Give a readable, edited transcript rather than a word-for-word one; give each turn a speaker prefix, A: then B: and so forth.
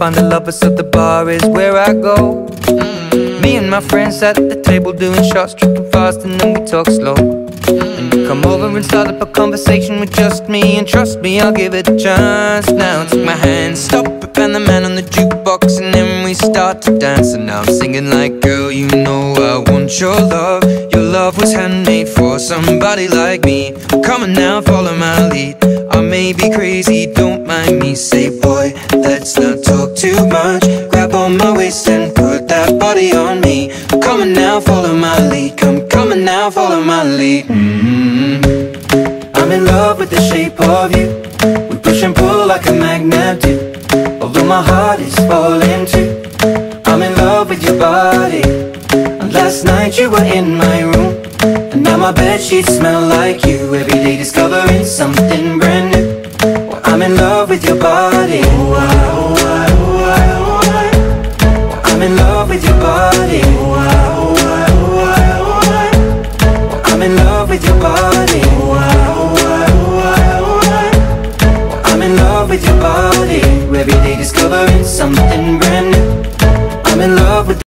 A: find a lover, so the bar is where I go. Me and my friends at the table doing shots, tripping fast, and then we talk slow. And you come over and start up a conversation with just me, and trust me, I'll give it a chance. Now take my hand, stop it, and the man on the jukebox, and then we start to dance. And now I'm singing like, girl, you know I want your love. Your love was handmade for somebody like me. Come on now, follow my lead. I may be crazy, don't mind me. Say, boy, let's not talk too much. Grab on my waist and put that body on me. Come on now, follow my lead. Come on now, follow my lead. I'm in love with the shape of you. We push and pull like a magnet do. Although my heart is falling too, I'm in love with your body. And last night you were in my room, and now my bedsheets smell like you. Every day discovering something brand new.